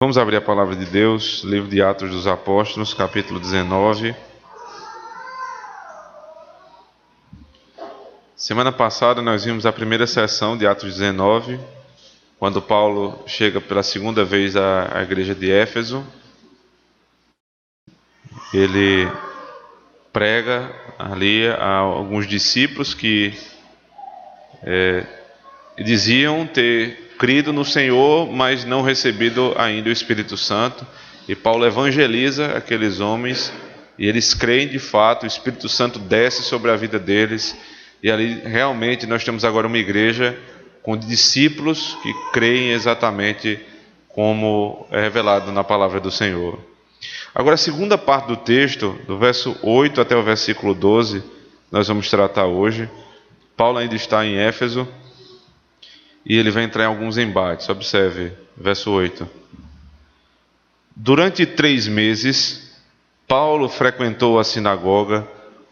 Vamos abrir a palavra de Deus, livro de Atos dos Apóstolos, capítulo 19. Semana passada nós vimos a primeira sessão de Atos 19, quando Paulo chega pela segunda vez à igreja de Éfeso. Ele prega ali a alguns discípulos que diziam ter crido no Senhor, mas não recebido ainda o Espírito Santo. E Paulo evangeliza aqueles homens e eles creem de fato, o Espírito Santo desce sobre a vida deles. E ali realmente nós temos agora uma igreja com discípulos que creem exatamente como é revelado na palavra do Senhor. Agora a segunda parte do texto, do verso 8 até o versículo 12, nós vamos tratar hoje. Paulo ainda está em Éfeso e ele vai entrar em alguns embates. Observe, verso 8. Durante 3 meses, Paulo frequentou a sinagoga,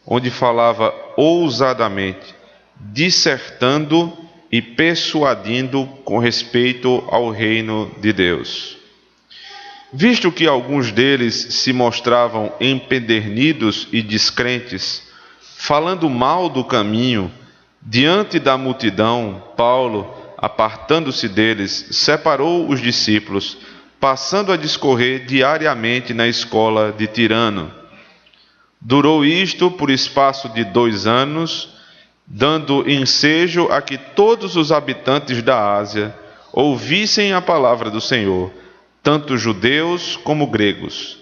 onde falava ousadamente, dissertando e persuadindo com respeito ao reino de Deus. Visto que alguns deles se mostravam empedernidos e descrentes, falando mal do caminho, diante da multidão, Paulo, apartando-se deles, separou os discípulos, passando a discorrer diariamente na escola de Tirano. Durou isto por espaço de 2 anos, dando ensejo a que todos os habitantes da Ásia ouvissem a palavra do Senhor, tanto judeus como gregos.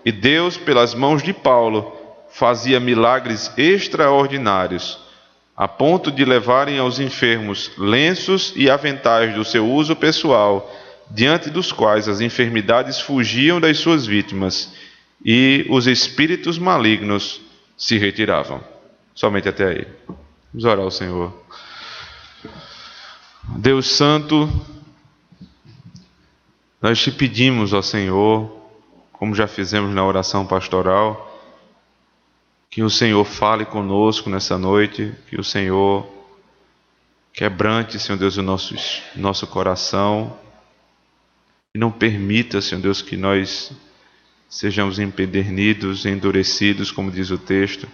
E Deus, pelas mãos de Paulo, fazia milagres extraordinários, a ponto de levarem aos enfermos lenços e aventais do seu uso pessoal, diante dos quais as enfermidades fugiam das suas vítimas e os espíritos malignos se retiravam. Somente até aí. Vamos orar ao Senhor. Deus Santo, nós te pedimos, ó Senhor, como já fizemos na oração pastoral, que o Senhor fale conosco nessa noite, que o Senhor quebrante, Senhor Deus, o nosso coração, e não permita, Senhor Deus, que nós sejamos empedernidos, endurecidos, como diz o texto,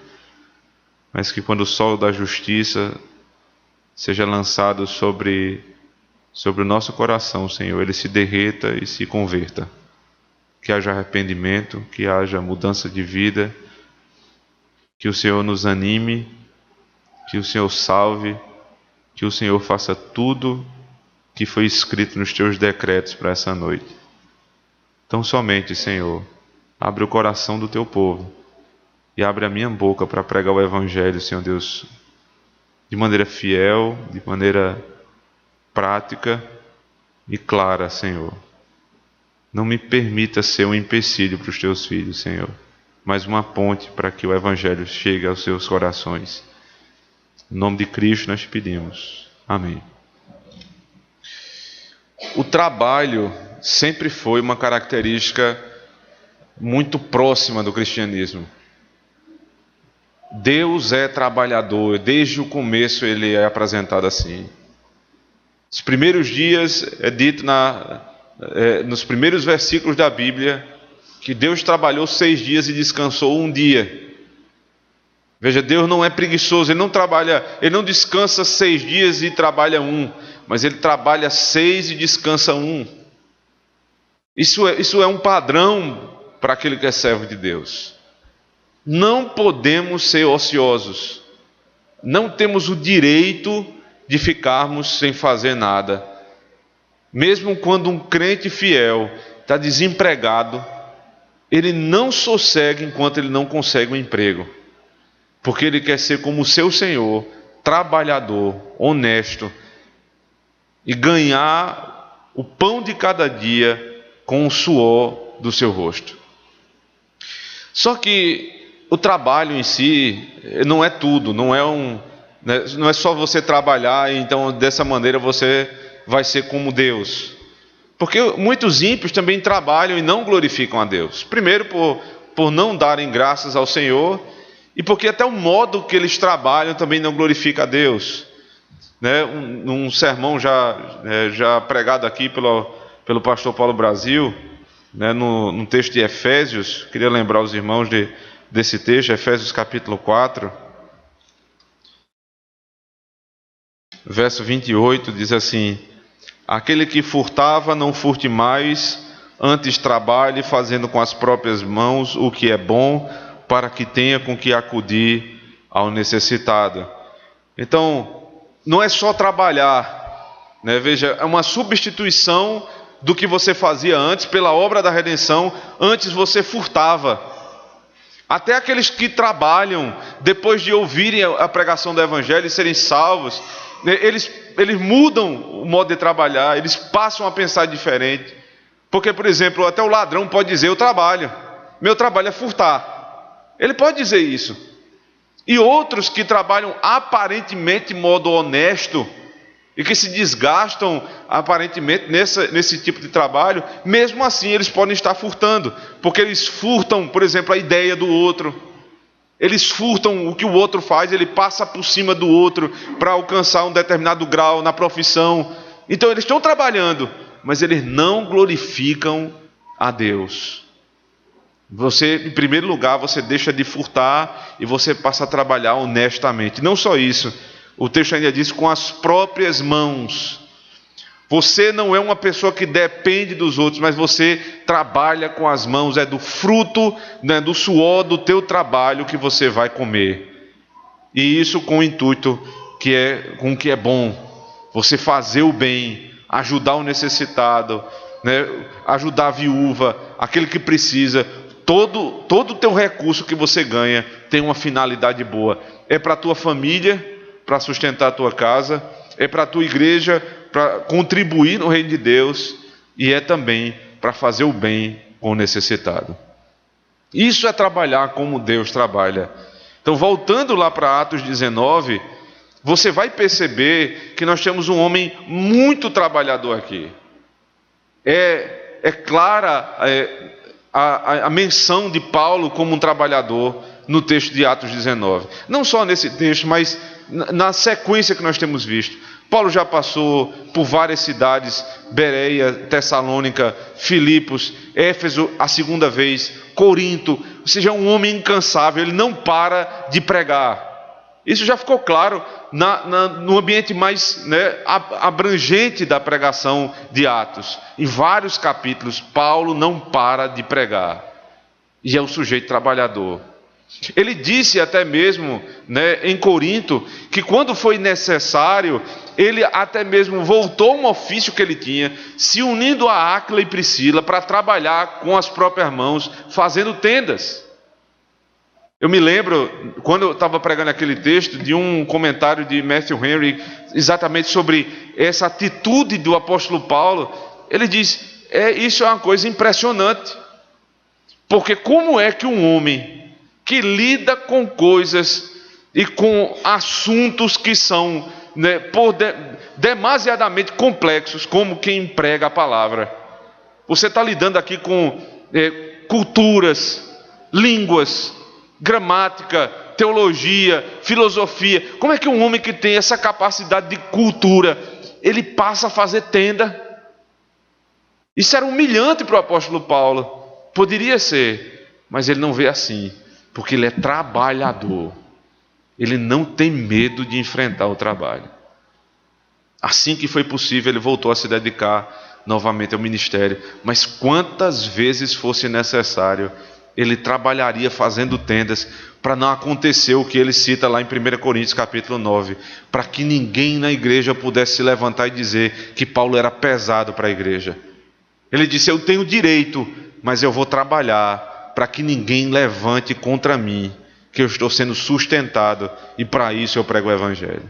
mas que quando o sol da justiça seja lançado sobre o nosso coração, Senhor, ele se derreta e se converta. Que haja arrependimento, que haja mudança de vida, que o Senhor nos anime, que o Senhor salve, que o Senhor faça tudo que foi escrito nos teus decretos para essa noite. Então somente, Senhor, abre o coração do teu povo e abre a minha boca para pregar o Evangelho, Senhor Deus, de maneira fiel, de maneira prática e clara, Senhor. Não me permita ser um empecilho para os teus filhos, Senhor, mas uma ponte para que o Evangelho chegue aos seus corações. Em nome de Cristo nós te pedimos. Amém. O trabalho sempre foi uma característica muito próxima do cristianismo. Deus é trabalhador, desde o começo ele é apresentado assim. Os primeiros dias é dito nos primeiros versículos da Bíblia que Deus trabalhou 6 dias e descansou 1 dia. Veja, Deus não é preguiçoso, ele não descansa 6 dias e trabalha 1, mas ele trabalha 6 e descansa 1. Isso é um padrão para aquele que é servo de Deus. Não podemos ser ociosos. Não temos o direito de ficarmos sem fazer nada. Mesmo quando um crente fiel está desempregado, ele não sossegue enquanto ele não consegue um emprego. Porque ele quer ser como o seu Senhor, trabalhador, honesto, e ganhar o pão de cada dia com o suor do seu rosto. Só que o trabalho em si não é tudo, não é só você trabalhar e então dessa maneira você vai ser como Deus. Porque muitos ímpios também trabalham e não glorificam a Deus. Primeiro por não darem graças ao Senhor, e porque até o modo que eles trabalham também não glorifica a Deus. Um sermão já pregado aqui pelo pastor Paulo Brasil, né, no texto de Efésios. Queria lembrar os irmãos desse texto, Efésios capítulo 4, verso 28, diz assim: aquele que furtava, não furte mais, antes trabalhe, fazendo com as próprias mãos o que é bom, para que tenha com que acudir ao necessitado. Então, não é só trabalhar, né? Veja, é uma substituição do que você fazia antes, pela obra da redenção. Antes você furtava. Até aqueles que trabalham, depois de ouvirem a pregação do Evangelho e serem salvos, eles mudam o modo de trabalhar, eles passam a pensar diferente. Porque, por exemplo, até o ladrão pode dizer: eu trabalho, meu trabalho é furtar. Ele pode dizer isso. E outros que trabalham aparentemente de modo honesto e que se desgastam aparentemente nesse tipo de trabalho, mesmo assim eles podem estar furtando, porque eles furtam, por exemplo, a ideia do outro. Eles furtam o que o outro faz, ele passa por cima do outro para alcançar um determinado grau na profissão. Então eles estão trabalhando, mas eles não glorificam a Deus. Você, em primeiro lugar, você deixa de furtar e você passa a trabalhar honestamente. Não só isso, o texto ainda diz: com as próprias mãos. Você não é uma pessoa que depende dos outros, mas você trabalha com as mãos, é do fruto, né, do suor do teu trabalho que você vai comer. E isso com o intuito com o que é bom. Você fazer o bem, ajudar o necessitado, né, ajudar a viúva, aquele que precisa. Todo o teu recurso que você ganha tem uma finalidade boa. É para a tua família, para sustentar a tua casa, é para a tua igreja, para contribuir no reino de Deus, e é também para fazer o bem com o necessitado. Isso é trabalhar como Deus trabalha. Então, voltando lá para Atos 19, você vai perceber que nós temos um homem muito trabalhador aqui. É clara a menção de Paulo como um trabalhador no texto de Atos 19. Não só nesse texto, mas na sequência que nós temos visto. Paulo já passou por várias cidades: Bereia, Tessalônica, Filipos, Éfeso a segunda vez, Corinto. Ou seja, é um homem incansável, ele não para de pregar. Isso já ficou claro no ambiente mais, né, abrangente da pregação de Atos. Em vários capítulos, Paulo não para de pregar. E é um sujeito trabalhador. Ele disse até mesmo, né, em Corinto, que quando foi necessário, ele até mesmo voltou um ofício que ele tinha, se unindo a Áquila e Priscila para trabalhar com as próprias mãos, fazendo tendas. Eu me lembro, quando eu estava pregando aquele texto, de um comentário de Matthew Henry, exatamente sobre essa atitude do apóstolo Paulo. Ele diz: isso é uma coisa impressionante, porque como é que um homem que lida com coisas e com assuntos que são, né, demasiadamente complexos, como quem prega a palavra, você está lidando aqui com culturas, línguas, gramática, teologia, filosofia. Como é que um homem que tem essa capacidade de cultura, ele passa a fazer tenda? Isso era humilhante para o apóstolo Paulo. Poderia ser, mas ele não vê assim, porque ele é trabalhador. Ele não tem medo de enfrentar o trabalho. Assim que foi possível, ele voltou a se dedicar novamente ao ministério. Mas quantas vezes fosse necessário, ele trabalharia fazendo tendas para não acontecer o que ele cita lá em 1 Coríntios capítulo 9, para que ninguém na igreja pudesse se levantar e dizer que Paulo era pesado para a igreja. Ele disse: eu tenho direito, mas eu vou trabalhar para que ninguém levante contra mim, que eu estou sendo sustentado, e para isso eu prego o evangelho.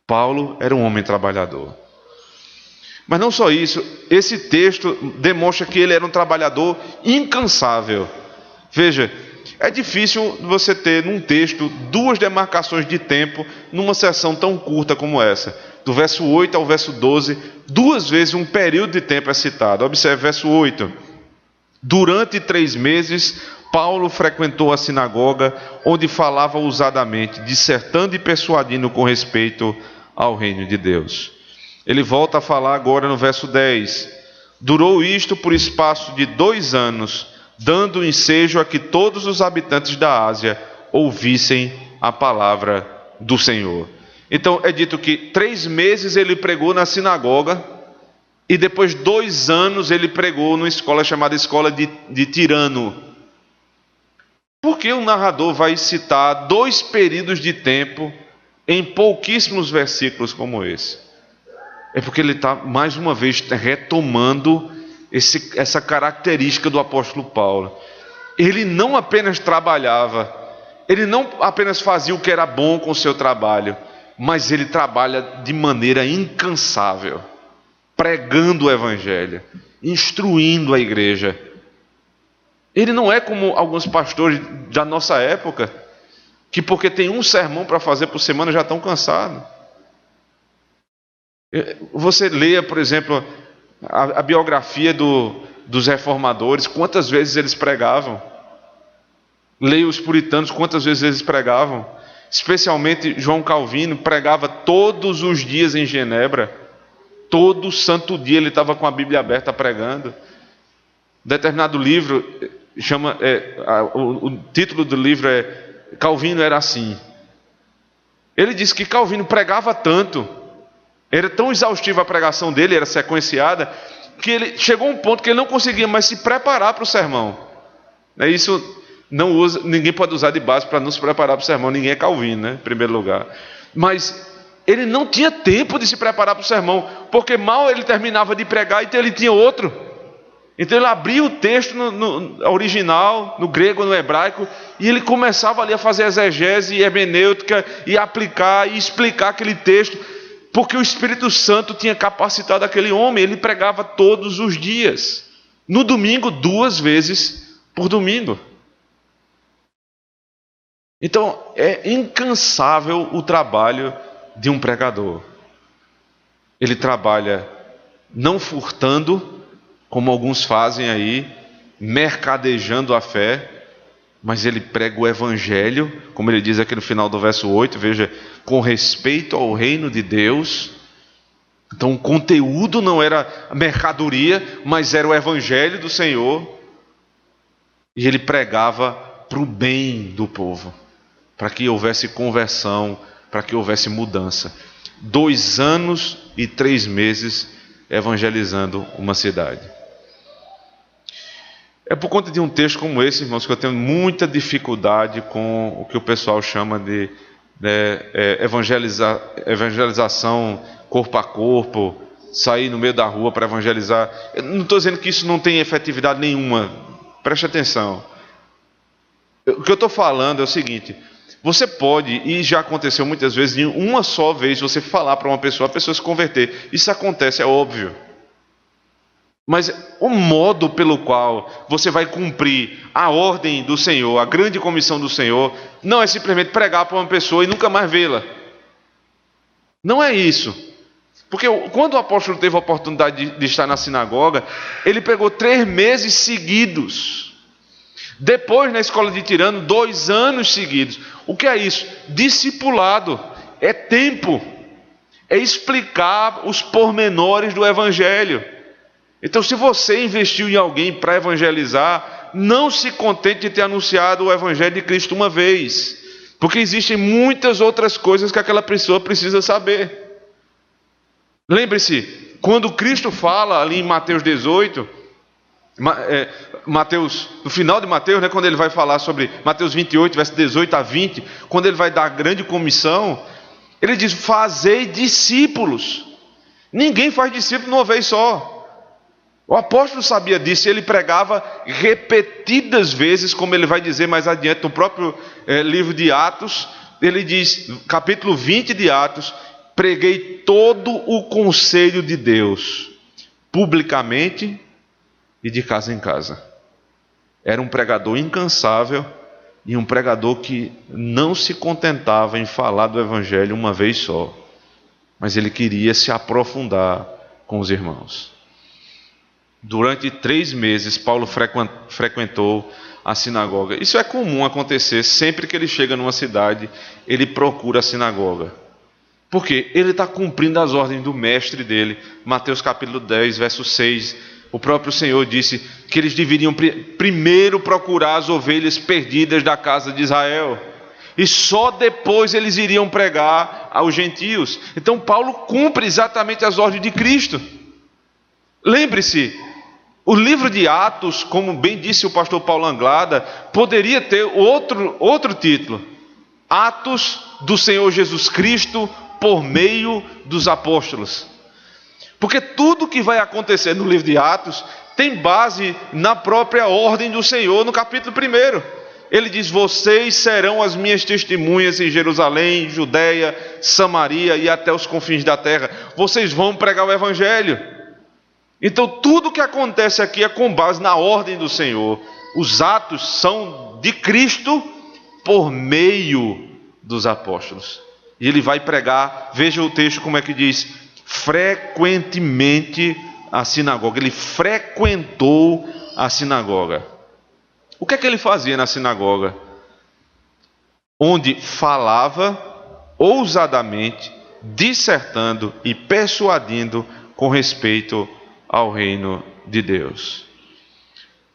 Paulo era um homem trabalhador. Mas não só isso, esse texto demonstra que ele era um trabalhador incansável. Veja, é difícil você ter num texto duas demarcações de tempo numa sessão tão curta como essa. Do verso 8 ao verso 12, duas vezes um período de tempo é citado. Observe verso 8. Durante 3 meses, Paulo frequentou a sinagoga, onde falava ousadamente, dissertando e persuadindo com respeito ao reino de Deus. Ele volta a falar agora no verso 10. Durou isto por espaço de 2 anos, dando ensejo a que todos os habitantes da Ásia ouvissem a palavra do Senhor. Então é dito que 3 meses ele pregou na sinagoga, e depois 2 anos ele pregou numa escola chamada Escola de Tirano. Por que o narrador vai citar 2 períodos de tempo em pouquíssimos versículos como esse? É porque ele está, mais uma vez, retomando essa característica do apóstolo Paulo. Ele não apenas trabalhava, ele não apenas fazia o que era bom com o seu trabalho, mas ele trabalha de maneira incansável, pregando o evangelho, instruindo a igreja. Ele não é como alguns pastores da nossa época, que porque tem um sermão para fazer por semana já estão cansados. Você leia, por exemplo, a biografia dos reformadores, quantas vezes eles pregavam. Leia os puritanos, quantas vezes eles pregavam. Especialmente João Calvino pregava todos os dias em Genebra. Todo santo dia ele estava com a Bíblia aberta pregando. Determinado livro, o título do livro é Calvino era assim. Ele diz que Calvino pregava tanto, era tão exaustiva a pregação dele, era sequenciada, que ele chegou a um ponto que ele não conseguia mais se preparar para o sermão. Isso ninguém pode usar de base para não se preparar para o sermão, ninguém é Calvino, né, em primeiro lugar. Mas ele não tinha tempo de se preparar para o sermão, porque mal ele terminava de pregar, então ele tinha outro. Então ele abria o texto no original, no grego, no hebraico, e ele começava ali a fazer exegese e hermenêutica, e aplicar e explicar aquele texto, porque o Espírito Santo tinha capacitado aquele homem. Ele pregava todos os dias, no domingo 2 vezes por domingo. Então é incansável o trabalho de um pregador. Ele trabalha não furtando, como alguns fazem aí, mercadejando a fé, mas ele prega o evangelho, como ele diz aqui no final do verso 8, veja, com respeito ao reino de Deus. Então o conteúdo não era mercadoria, mas era o evangelho do Senhor. E ele pregava para o bem do povo, para que houvesse conversão, para que houvesse mudança. 2 anos e 3 meses evangelizando uma cidade. É por conta de um texto como esse, irmãos, que eu tenho muita dificuldade com o que o pessoal chama de evangelização corpo a corpo, sair no meio da rua para evangelizar. Eu não estou dizendo que isso não tem efetividade nenhuma, preste atenção. O que eu estou falando é o seguinte: você pode, e já aconteceu muitas vezes, em uma só vez você falar para uma pessoa, a pessoa se converter. Isso acontece, é óbvio. Mas o modo pelo qual você vai cumprir a ordem do Senhor, a grande comissão do Senhor, não é simplesmente pregar para uma pessoa e nunca mais vê-la. Não é isso. Porque quando o apóstolo teve a oportunidade de estar na sinagoga, ele pregou 3 meses seguidos. Depois, na escola de Tirano, 2 anos seguidos. O que é isso? Discipulado. É tempo. É explicar os pormenores do evangelho. Então, se você investiu em alguém para evangelizar, não se contente de ter anunciado o evangelho de Cristo uma vez, porque existem muitas outras coisas que aquela pessoa precisa saber. Lembre-se, quando Cristo fala ali em Mateus 18, no final de Mateus, né, quando ele vai falar sobre Mateus 28, verso 18 a 20, quando ele vai dar a grande comissão, ele diz: fazei discípulos. Ninguém faz discípulo de uma vez só. O apóstolo sabia disso, e ele pregava repetidas vezes, como ele vai dizer mais adiante no próprio livro de Atos. Ele diz, capítulo 20 de Atos: preguei todo o conselho de Deus, publicamente e de casa em casa. Era um pregador incansável, e um pregador que não se contentava em falar do evangelho uma vez só, mas ele queria se aprofundar com os irmãos. Durante 3 meses, Paulo frequentou a sinagoga. Isso é comum acontecer, sempre que ele chega numa cidade, ele procura a sinagoga. Por quê? Ele está cumprindo as ordens do mestre dele. Mateus capítulo 10, verso 6. O próprio Senhor disse que eles deveriam primeiro procurar as ovelhas perdidas da casa de Israel. E só depois eles iriam pregar aos gentios. Então Paulo cumpre exatamente as ordens de Cristo. Lembre-se, o livro de Atos, como bem disse o pastor Paulo Anglada, poderia ter outro título. Atos do Senhor Jesus Cristo por meio dos apóstolos. Porque tudo que vai acontecer no livro de Atos tem base na própria ordem do Senhor, no capítulo 1. Ele diz: vocês serão as minhas testemunhas em Jerusalém, Judeia, Samaria e até os confins da terra. Vocês vão pregar o evangelho. Então tudo que acontece aqui é com base na ordem do Senhor. Os atos são de Cristo por meio dos apóstolos. E ele vai pregar, veja o texto como é que diz: frequentemente a sinagoga. Ele frequentou a sinagoga. O que é que ele fazia na sinagoga? Onde falava ousadamente, dissertando e persuadindo com respeito ao reino de Deus.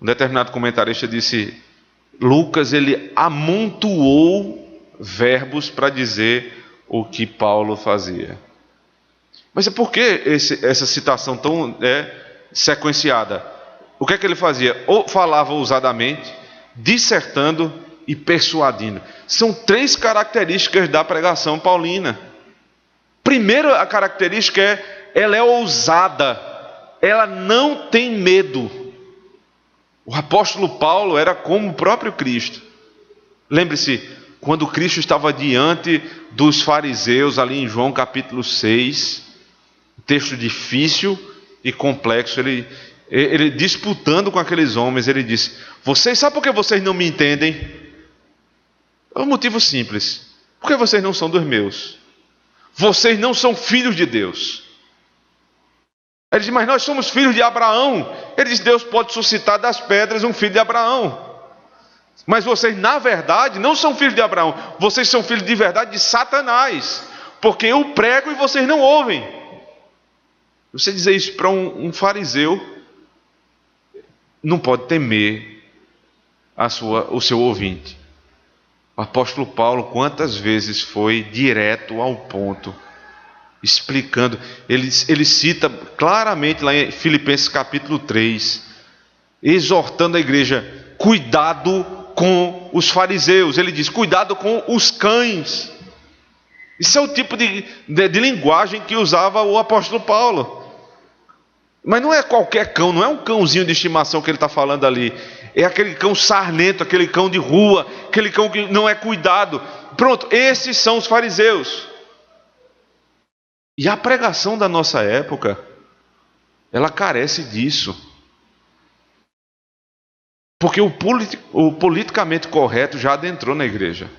Um determinado comentarista disse: Lucas, ele amontoou verbos para dizer o que Paulo fazia. Mas por que essa citação tão sequenciada? O que é que ele fazia? Ou falava ousadamente, dissertando e persuadindo. São 3 características da pregação paulina. Primeiro, a característica ela é ousada. Ela não tem medo. O apóstolo Paulo era como o próprio Cristo. Lembre-se, quando Cristo estava diante dos fariseus, ali em João capítulo 6, texto difícil e complexo, ele disputando com aqueles homens, ele disse: sabe por que vocês não me entendem? É um motivo simples: porque vocês não são dos meus. Vocês não são filhos de Deus. Ele diz: mas nós somos filhos de Abraão. Ele diz: Deus pode suscitar das pedras um filho de Abraão. Mas vocês, na verdade, não são filhos de Abraão. Vocês são filhos de verdade de Satanás. Porque eu prego e vocês não ouvem. Você dizer isso para um fariseu, não pode temer o seu ouvinte. O apóstolo Paulo, quantas vezes foi direto ao ponto, explicando. Ele cita claramente lá em Filipenses capítulo 3, exortando a igreja: cuidado com os fariseus. Ele diz: cuidado com os cães. Isso é o tipo de linguagem que usava o apóstolo Paulo. Mas não é qualquer cão, não é um cãozinho de estimação que ele está falando ali. É aquele cão sarnento, aquele cão de rua, aquele cão que não é cuidado. Pronto, esses são os fariseus. E a pregação da nossa época, ela carece disso. Porque o politicamente correto já adentrou na igreja.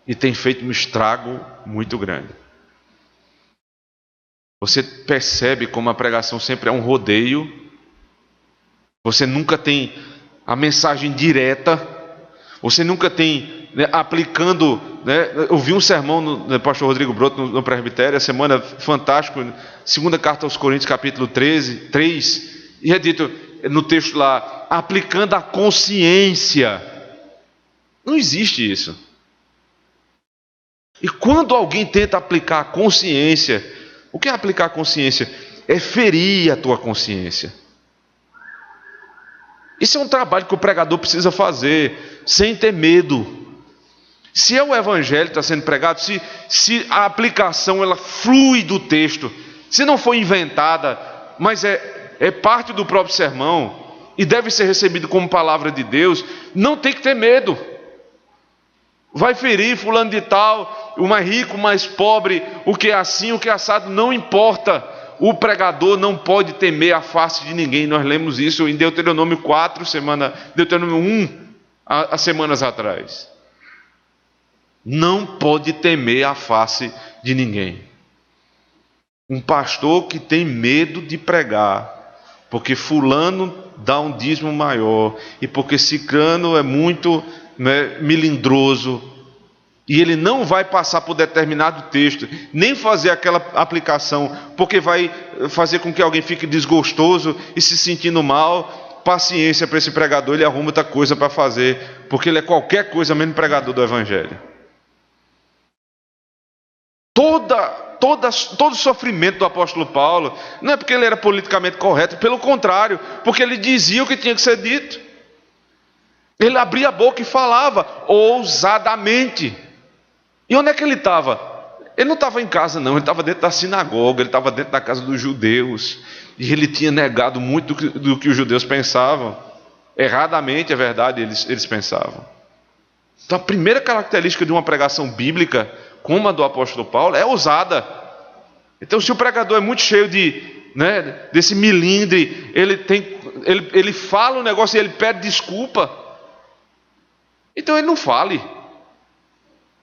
E tem feito um estrago muito grande. Você percebe como a pregação sempre é um rodeio. Você nunca tem a mensagem direta. Você nunca tem aplicando. Eu vi um sermão do pastor Rodrigo Broto no presbitério, a semana fantástico, 2ª carta aos Coríntios, capítulo 3, e é dito no texto lá: aplicando a consciência. Não existe isso. E quando alguém tenta aplicar a consciência, o que é aplicar a consciência? É ferir a tua consciência. Isso é um trabalho que o pregador precisa fazer, sem ter medo. Se é o evangelho que está sendo pregado, se a aplicação ela flui do texto, se não foi inventada, mas é parte do próprio sermão, e deve ser recebido como palavra de Deus, não tem que ter medo. Vai ferir fulano de tal, o mais rico, o mais pobre, o que é assim, o que é assado, não importa. O pregador não pode temer a face de ninguém. Nós lemos isso em Deuteronômio 4, Deuteronômio 1, há semanas atrás. Não pode temer a face de ninguém. Um pastor que tem medo de pregar, porque fulano dá um dízimo maior, e porque ciclano é muito melindroso, E ele não vai passar por determinado texto, nem fazer aquela aplicação, porque vai fazer com que alguém fique desgostoso e se sentindo mal. Paciência para esse pregador, ele arruma outra coisa para fazer, porque ele é qualquer coisa menos pregador do Evangelho. Todo o sofrimento do apóstolo Paulo não é porque ele era politicamente correto, pelo contrário, porque ele dizia o que tinha que ser dito. Ele abria a boca e falava ousadamente. E onde é que ele estava? Ele não estava em casa, não. Ele estava dentro da sinagoga, ele estava dentro da casa dos judeus. E ele tinha negado muito do que os judeus pensavam. Erradamente, é verdade, eles pensavam. Então, a primeira característica de uma pregação bíblica, como a do apóstolo Paulo, é ousada. Então, se o pregador é muito cheio desse milindre, ele fala um negócio e ele pede desculpa, então ele não fale.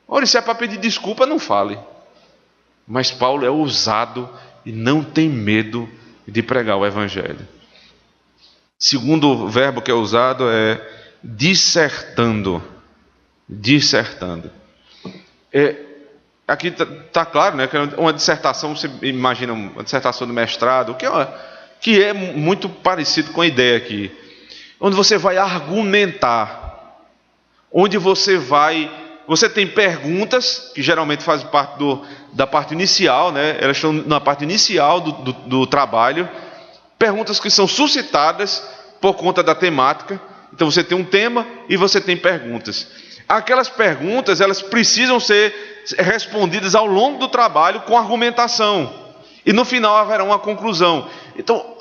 Ora, se é para pedir desculpa, não fale. Mas Paulo é ousado e não tem medo de pregar o Evangelho. Segundo verbo que é usado é dissertando. Dissertando. Aqui está claro, né, que uma dissertação, você imagina uma dissertação de mestrado, que é muito parecido com a ideia aqui. Onde você vai argumentar. Onde você tem perguntas, que geralmente fazem parte da parte inicial, né? Elas estão na parte inicial do trabalho. Perguntas que são suscitadas por conta da temática. Então você tem um tema e você tem perguntas. Aquelas perguntas, elas precisam ser respondidas ao longo do trabalho com argumentação. E no final haverá uma conclusão. Então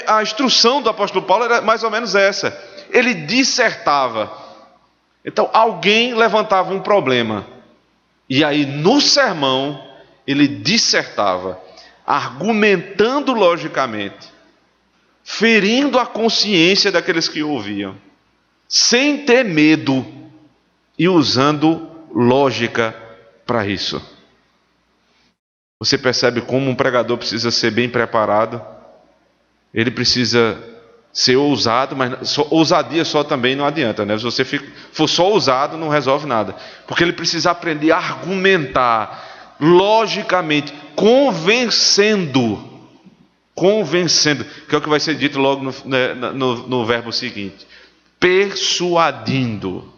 a instrução do apóstolo Paulo era mais ou menos essa. Ele dissertava. Então, alguém levantava um problema, e aí no sermão ele dissertava, argumentando logicamente, ferindo a consciência daqueles que o ouviam, sem ter medo e usando lógica para isso. Você percebe como um pregador precisa ser bem preparado? Ele precisa ser ousado, mas ousadia só também não adianta, né? Se você for só ousado, não resolve nada. Porque ele precisa aprender a argumentar logicamente, convencendo, que é o que vai ser dito logo no verbo seguinte. Persuadindo.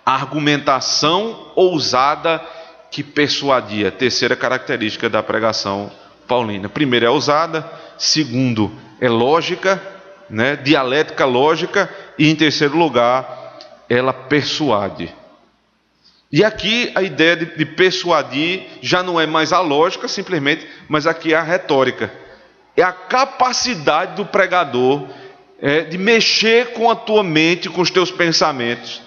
A argumentação ousada que persuadia. Terceira característica da pregação paulina. Primeiro é ousada, segundo é lógica, né? Dialética lógica, e em terceiro lugar, ela persuade. E aqui a ideia de persuadir já não é mais a lógica simplesmente, mas aqui é a retórica. É a capacidade do pregador de mexer com a tua mente, com os teus pensamentos,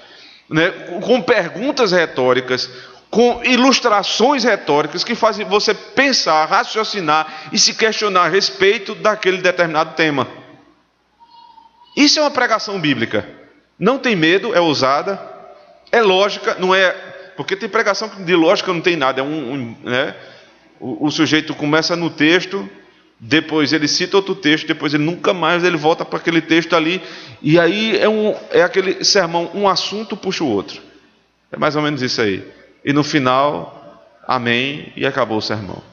né? Com perguntas retóricas, com ilustrações retóricas que fazem você pensar, raciocinar e se questionar a respeito daquele determinado tema. Isso é uma pregação bíblica. Não tem medo, é ousada, é lógica, não é... Porque tem pregação que de lógica não tem nada. Né? O sujeito começa no texto, depois ele cita outro texto, depois ele nunca mais ele volta para aquele texto ali, e aí é aquele sermão, um assunto puxa o outro. É mais ou menos isso aí. E no final, amém, e acabou o sermão.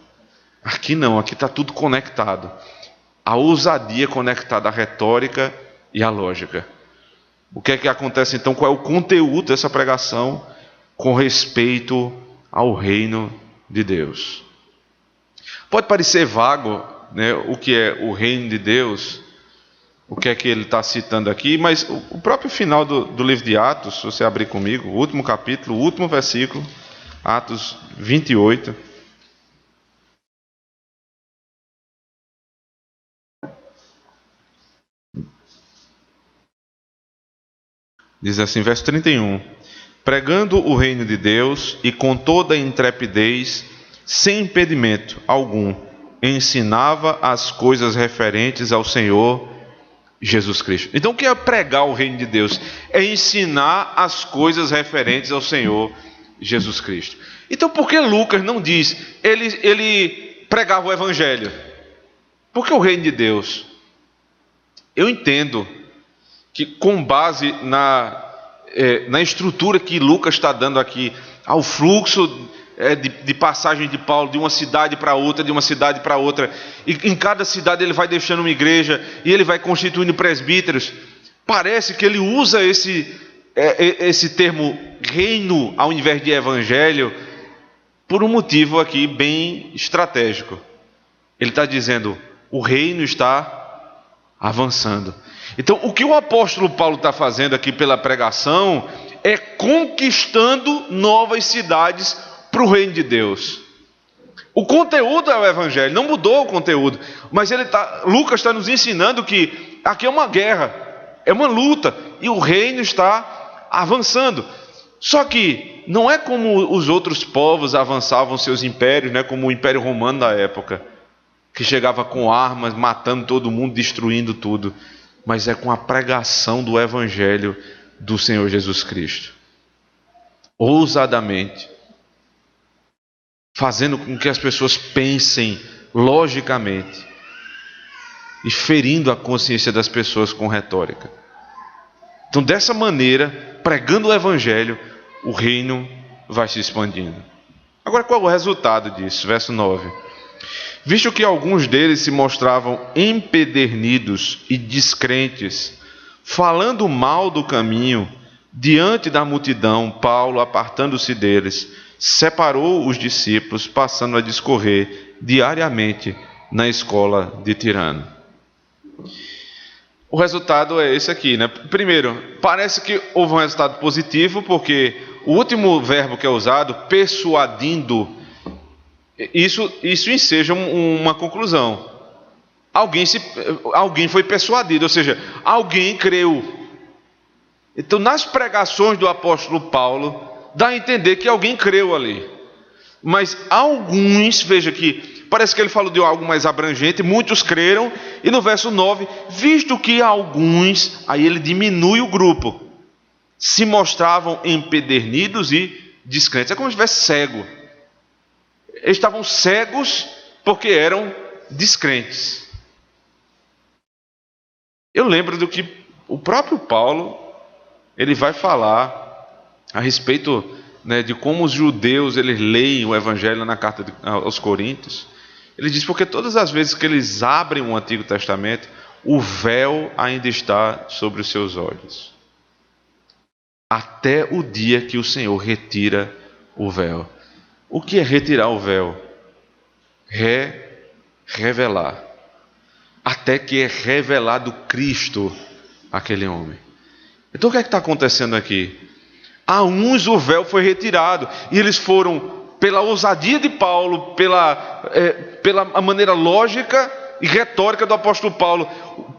Aqui não, aqui está tudo conectado. A ousadia conectada à retórica e à lógica. O que é que acontece então? Qual é o conteúdo dessa pregação com respeito ao reino de Deus? Pode parecer vago, né, o que é o reino de Deus, o que é que ele está citando aqui, mas o próprio final do livro de Atos, se você abrir comigo, o último capítulo, o último versículo, Atos 28. Diz assim, verso 31. Pregando o reino de Deus e com toda a intrepidez, sem impedimento algum, ensinava as coisas referentes ao Senhor Jesus Cristo. Então o que é pregar o reino de Deus? É ensinar as coisas referentes ao Senhor Jesus Cristo. Então por que Lucas não diz, ele pregava o Evangelho? Porque o reino de Deus, eu entendo que com base na estrutura que Lucas está dando aqui ao fluxo de passagem de Paulo de uma cidade para outra, de uma cidade para outra, e em cada cidade ele vai deixando uma igreja, e ele vai constituindo presbíteros. Parece que ele usa esse termo reino ao invés de evangelho por um motivo aqui bem estratégico. Ele está dizendo, o reino está avançando. Então, o que o apóstolo Paulo está fazendo aqui pela pregação é conquistando novas cidades para o reino de Deus. O conteúdo é o evangelho, não mudou o conteúdo, mas Lucas está nos ensinando que aqui é uma guerra, é uma luta, e o reino está avançando. Só que não é como os outros povos avançavam seus impérios, né? Como o Império Romano da época, que chegava com armas, matando todo mundo, destruindo tudo, mas é com a pregação do evangelho do Senhor Jesus Cristo, ousadamente, fazendo com que as pessoas pensem logicamente e ferindo a consciência das pessoas com retórica. Então, dessa maneira, pregando o evangelho, o reino vai se expandindo. Agora, qual é o resultado disso? Verso 9. Visto que alguns deles se mostravam empedernidos e descrentes, falando mal do caminho, diante da multidão, Paulo, apartando-se deles, separou os discípulos, passando a discorrer diariamente na escola de Tirano. O resultado é esse aqui, né? Primeiro, parece que houve um resultado positivo, porque o último verbo que é usado, persuadindo, isso enseja uma conclusão. Alguém foi persuadido, ou seja, alguém creu. Então, nas pregações do apóstolo Paulo, dá a entender que alguém creu ali. Mas alguns, veja aqui, parece que ele falou de algo mais abrangente, muitos creram, e no verso 9, visto que alguns, aí ele diminui o grupo, se mostravam empedernidos e descrentes. É como se estivesse cego. Eles estavam cegos porque eram descrentes. Eu lembro do que o próprio Paulo, ele vai falar a respeito, né, de como os judeus eles leem o evangelho na carta aos Coríntios. Ele diz, porque todas as vezes que eles abrem o Antigo Testamento, o véu ainda está sobre os seus olhos, até o dia que o Senhor retira o véu. O que é retirar o véu? Revelar. Até que é revelado Cristo àquele homem. Então o que é que está acontecendo aqui? A uns o véu foi retirado, e eles foram, pela ousadia de Paulo, pela maneira lógica e retórica do apóstolo Paulo,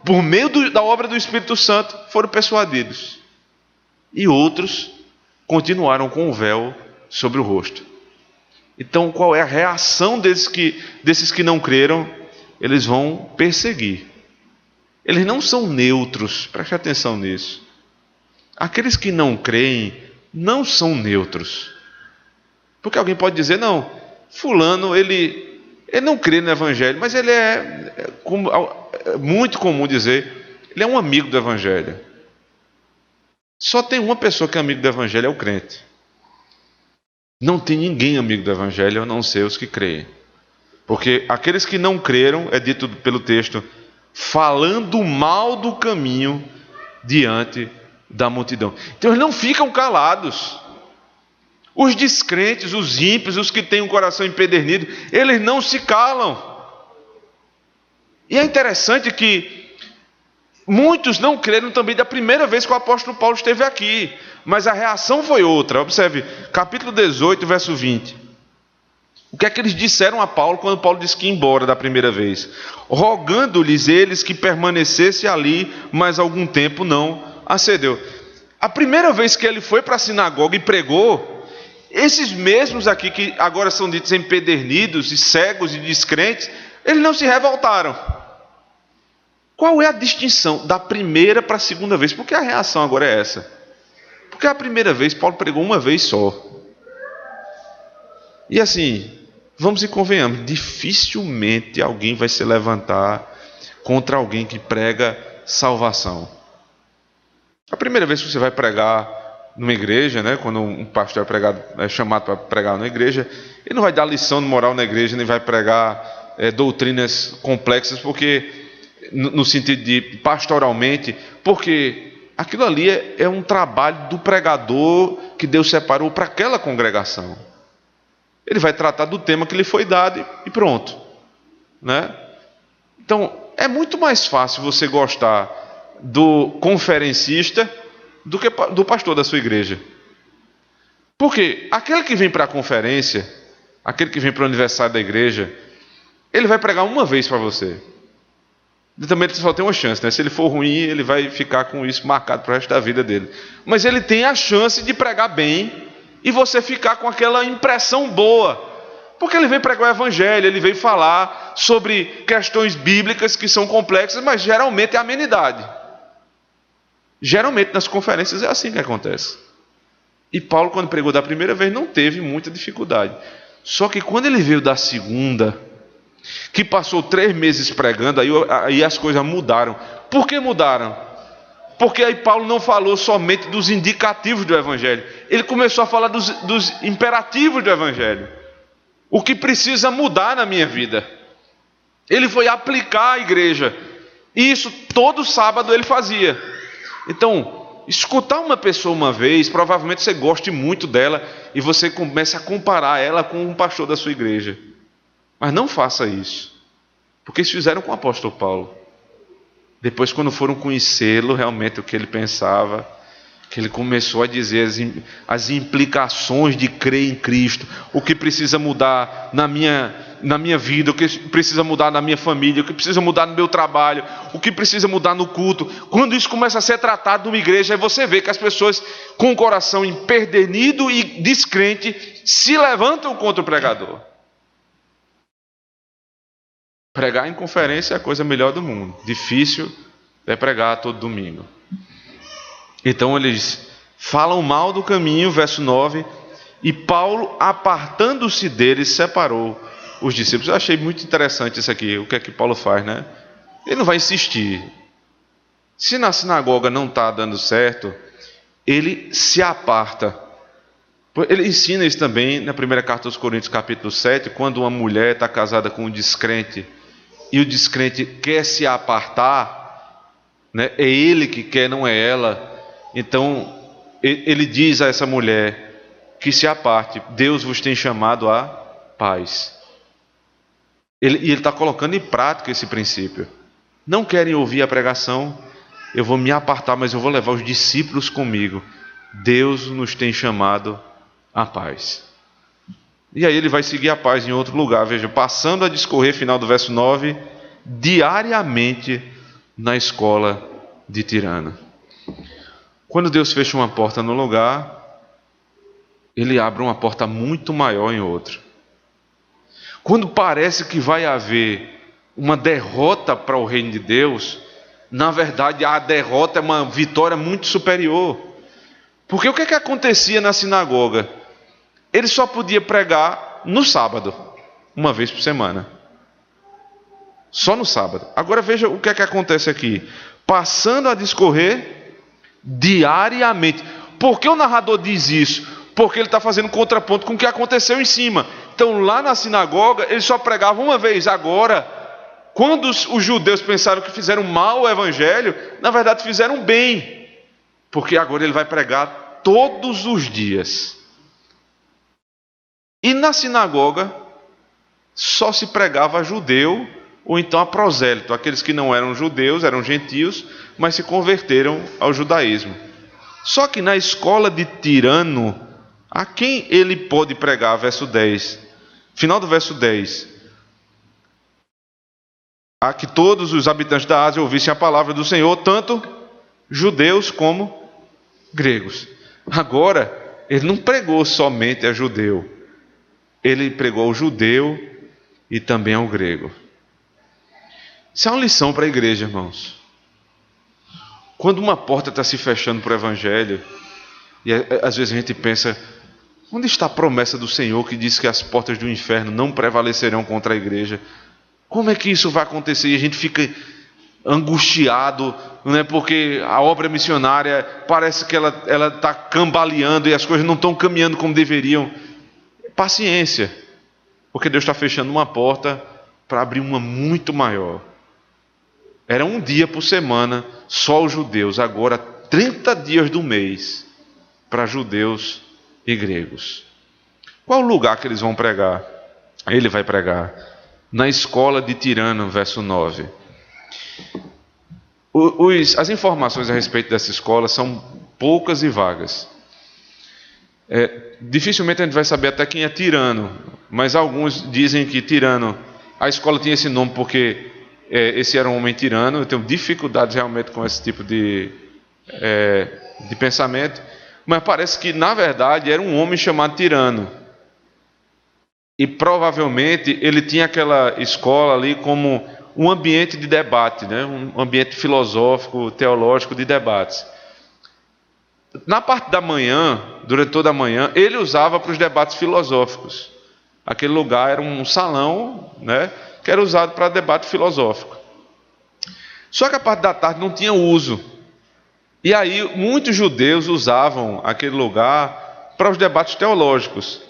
por meio da obra do Espírito Santo, foram persuadidos. E outros continuaram com o véu sobre o rosto. Então, qual é a reação desses que não creram? Eles vão perseguir. Eles não são neutros, preste atenção nisso. Aqueles que não creem não são neutros. Porque alguém pode dizer, não, fulano, ele não crê no evangelho, mas ele é muito comum dizer, ele é um amigo do evangelho. Só tem uma pessoa que é amigo do evangelho, é o crente. Não tem ninguém amigo do evangelho, a não ser os que creem. Porque aqueles que não creram, é dito pelo texto, falando mal do caminho diante da multidão. Então eles não ficam calados. Os descrentes, os ímpios, os que têm um coração empedernido, eles não se calam. E é interessante que muitos não creram também da primeira vez que o apóstolo Paulo esteve aqui, mas a reação foi outra. Observe, capítulo 18, verso 20. O que é que eles disseram a Paulo quando Paulo disse que ia embora da primeira vez? Rogando-lhes eles que permanecesse ali, mas algum tempo não acedeu. A primeira vez que ele foi para a sinagoga e pregou, esses mesmos aqui que agora são ditos empedernidos e cegos e descrentes, eles não se revoltaram. Qual é a distinção da primeira para a segunda vez? Por que a reação agora é essa? Porque a primeira vez Paulo pregou uma vez só. E assim, vamos e convenhamos, dificilmente alguém vai se levantar contra alguém que prega salvação. A primeira vez que você vai pregar numa igreja, né? Quando um pastor é chamado para pregar numa igreja, ele não vai dar lição de moral na igreja, nem vai pregar doutrinas complexas, porque no sentido de pastoralmente, porque aquilo ali é um trabalho do pregador que Deus separou para aquela congregação. Ele vai tratar do tema que lhe foi dado e pronto, né? Então, é muito mais fácil você gostar do conferencista do que do pastor da sua igreja. Porque aquele que vem para a conferência, aquele que vem para o aniversário da igreja, ele vai pregar uma vez para você. E também ele só tem uma chance, né? Se ele for ruim, ele vai ficar com isso marcado para o resto da vida dele. Mas ele tem a chance de pregar bem e você ficar com aquela impressão boa. Porque ele vem pregar o evangelho, ele vem falar sobre questões bíblicas que são complexas, mas geralmente é amenidade. Geralmente nas conferências é assim que acontece. E Paulo, quando pregou da primeira vez, não teve muita dificuldade. Só que quando ele veio da segunda, que passou 3 meses pregando, aí as coisas mudaram. Por que mudaram? Porque aí Paulo não falou somente dos indicativos do evangelho. Ele começou a falar dos imperativos do evangelho. O que precisa mudar na minha vida. Ele foi aplicar à igreja. E isso todo sábado ele fazia. Então, escutar uma pessoa uma vez, provavelmente você goste muito dela e você comece a comparar ela com um pastor da sua igreja. Mas não faça isso. Porque eles fizeram com o apóstolo Paulo. Depois, quando foram conhecê-lo, realmente o que ele pensava, que ele começou a dizer as implicações de crer em Cristo, o que precisa mudar na minha vida, o que precisa mudar na minha família, o que precisa mudar no meu trabalho, o que precisa mudar no culto. Quando isso começa a ser tratado numa igreja, aí você vê que as pessoas com o coração empedernido e descrente se levantam contra o pregador. Pregar em conferência é a coisa melhor do mundo. Difícil é pregar todo domingo. Então eles falam mal do caminho, verso 9, e Paulo, apartando-se deles, separou os discípulos. Eu achei muito interessante isso aqui, o que é que Paulo faz, né? Ele não vai insistir. Se na sinagoga não está dando certo, ele se aparta. Ele ensina isso também na primeira carta aos Coríntios, capítulo 7, quando uma mulher está casada com um descrente, e o descrente quer se apartar, né? É ele que quer, não é ela. Então, ele diz a essa mulher que se aparte, Deus vos tem chamado a paz. E ele está colocando em prática esse princípio. Não querem ouvir a pregação, eu vou me apartar, mas eu vou levar os discípulos comigo. Deus nos tem chamado a paz. E aí ele vai seguir a paz em outro lugar, veja, passando a discorrer, final do verso 9, diariamente na escola de Tirano. Quando Deus fecha uma porta no lugar, Ele abre uma porta muito maior em outro. Quando parece que vai haver uma derrota para o reino de Deus, na verdade a derrota é uma vitória muito superior. Porque o que acontecia na sinagoga? Ele só podia pregar no sábado, uma vez por semana. Só no sábado. Agora veja o que acontece aqui. Passando a discorrer diariamente. Por que o narrador diz isso? Porque ele está fazendo contraponto com o que aconteceu em cima. Então lá na sinagoga ele só pregava uma vez. Agora, quando os judeus pensaram que fizeram mal ao evangelho, na verdade fizeram bem. Porque agora ele vai pregar todos os dias. E na sinagoga só se pregava a judeu ou então a prosélito, aqueles que não eram judeus, eram gentios, mas se converteram ao judaísmo. Só que na escola de Tirano, a quem ele pode pregar? Verso 10, final do verso 10. A que todos os habitantes da Ásia ouvissem a palavra do Senhor, tanto judeus como gregos. Agora, ele não pregou somente a judeu, ele pregou ao judeu e também ao grego. Isso é uma lição para a igreja, irmãos. Quando uma porta está se fechando para o evangelho, e às vezes a gente pensa, onde está a promessa do Senhor que diz que as portas do inferno não prevalecerão contra a igreja? Como é que isso vai acontecer? E a gente fica angustiado, né, porque a obra missionária parece que ela está cambaleando e as coisas não estão caminhando como deveriam. Paciência, porque Deus está fechando uma porta para abrir uma muito maior. Era um dia por semana, só os judeus, agora 30 dias do mês para judeus e gregos. Qual o lugar que eles vão pregar? Ele vai pregar na escola de Tirano, verso 9. As informações a respeito dessa escola são poucas e vagas. Dificilmente a gente vai saber até quem é Tirano, mas alguns dizem que Tirano, a escola tinha esse nome porque esse era um homem tirano. Eu tenho dificuldade realmente com esse tipo de pensamento, mas parece que na verdade era um homem chamado Tirano. E provavelmente ele tinha aquela escola ali como um ambiente de debate, né? Um ambiente filosófico, teológico de debates. Na parte da manhã, durante toda a manhã, ele usava para os debates filosóficos. Aquele lugar era um salão, né, que era usado para debate filosófico. Só que a parte da tarde não tinha uso. E aí muitos judeus usavam aquele lugar para os debates teológicos.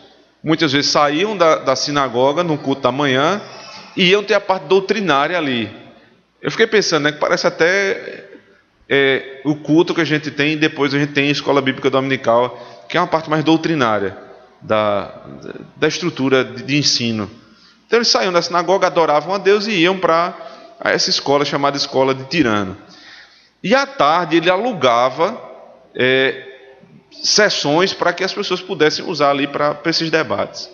Muitas vezes saíam da sinagoga no culto da manhã e iam ter a parte doutrinária ali. Eu fiquei pensando, né, que parece até o culto que a gente tem, e depois a gente tem a escola bíblica dominical, que é uma parte mais doutrinária da estrutura de ensino. Então eles saíam da sinagoga, adoravam a Deus e iam para essa escola chamada escola de Tirano. E à tarde ele alugava sessões para que as pessoas pudessem usar ali para esses debates.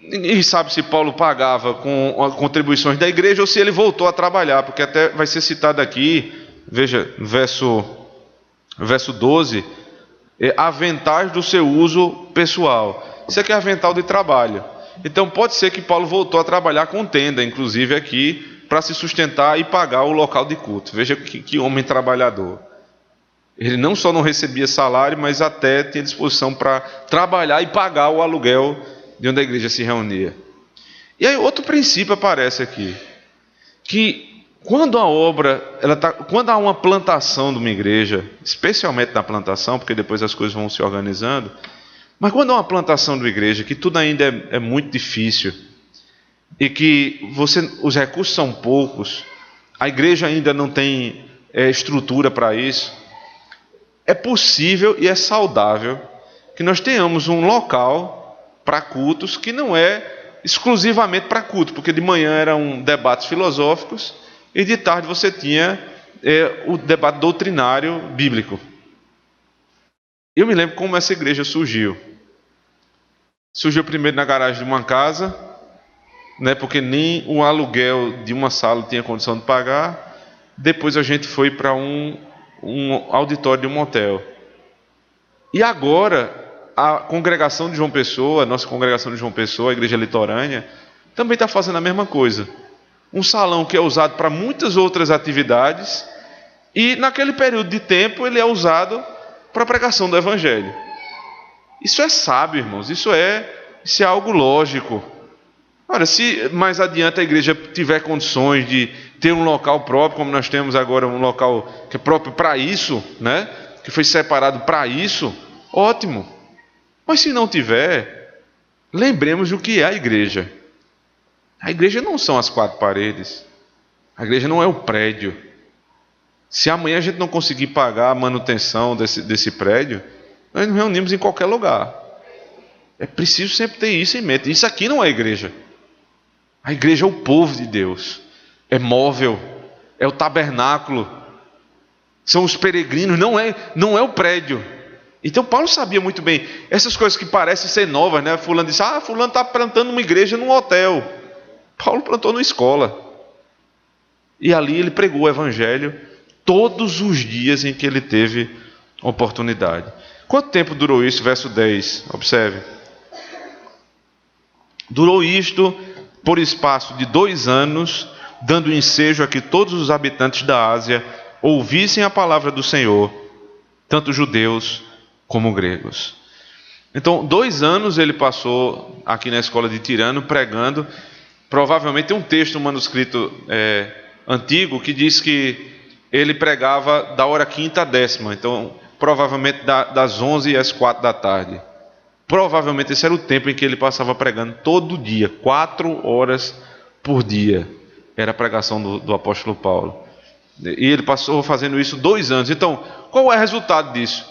Ninguém sabe se Paulo pagava com contribuições da igreja ou se ele voltou a trabalhar, porque até vai ser citado aqui, veja, verso 12, aventais do seu uso pessoal. Isso aqui é avental de trabalho. Então pode ser que Paulo voltou a trabalhar com tenda, inclusive aqui, para se sustentar e pagar o local de culto. Veja que homem trabalhador. Ele não só não recebia salário, mas até tinha disposição para trabalhar e pagar o aluguel de onde a igreja se reunia. E aí outro princípio aparece aqui, que quando quando há uma plantação de uma igreja, especialmente na plantação, porque depois as coisas vão se organizando, mas quando há uma plantação de uma igreja, que tudo ainda é muito difícil, e que os recursos são poucos, a igreja ainda não tem estrutura para isso, é possível e é saudável que nós tenhamos um local para cultos que não é exclusivamente para culto, porque de manhã eram debates filosóficos e de tarde você tinha o debate doutrinário bíblico. Eu me lembro como essa igreja surgiu. Surgiu primeiro na garagem de uma casa, né, porque nem o aluguel de uma sala tinha condição de pagar. Depois a gente foi para um auditório de um motel. E agora a congregação de João Pessoa, a nossa congregação de João Pessoa, a igreja litorânea, também está fazendo a mesma coisa. Um salão que é usado para muitas outras atividades e naquele período de tempo ele é usado para a pregação do evangelho. Isso é sábio, irmãos, isso é algo lógico. Ora, se mais adiante a igreja tiver condições de ter um local próprio, como nós temos agora um local que é próprio para isso, né, que foi separado para isso, ótimo. Mas se não tiver, lembremos o que é a igreja. A igreja não são as quatro paredes. A igreja não é o prédio. Se amanhã a gente não conseguir pagar a manutenção desse prédio, nós nos reunimos em qualquer lugar. É preciso sempre ter isso em mente. Isso aqui não é a igreja. A igreja é o povo de Deus. É móvel. É o tabernáculo. São os peregrinos. Não é o prédio. Então Paulo sabia muito bem. Essas coisas que parecem ser novas, né? Fulano disse, fulano está plantando uma igreja num hotel. Paulo plantou numa escola. E ali ele pregou o evangelho todos os dias em que ele teve oportunidade. Quanto tempo durou isso? Verso 10, observe. Durou isto por espaço de 2 anos, dando ensejo a que todos os habitantes da Ásia ouvissem a palavra do Senhor, tanto judeus como gregos. Então, 2 anos ele passou aqui na escola de Tirano pregando. Provavelmente tem um texto, um manuscrito antigo que diz que ele pregava da hora quinta à décima, então provavelmente das 11 às 4 da tarde. Provavelmente esse era o tempo em que ele passava pregando todo dia, 4 horas por dia. Era a pregação do apóstolo Paulo. E ele passou fazendo isso 2 anos. Então, qual é o resultado disso?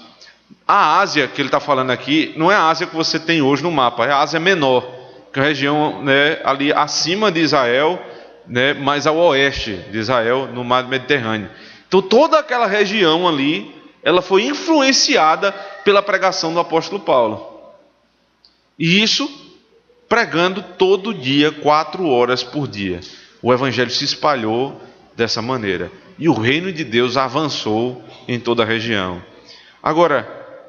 A Ásia, que ele está falando aqui, não é a Ásia que você tem hoje no mapa, é a Ásia Menor, que é a região, né, ali acima de Israel, né, mais ao oeste de Israel, no mar Mediterrâneo. Então, toda aquela região ali, ela foi influenciada pela pregação do apóstolo Paulo. E isso pregando todo dia, 4 horas por dia. O evangelho se espalhou dessa maneira. E o reino de Deus avançou em toda a região. Agora,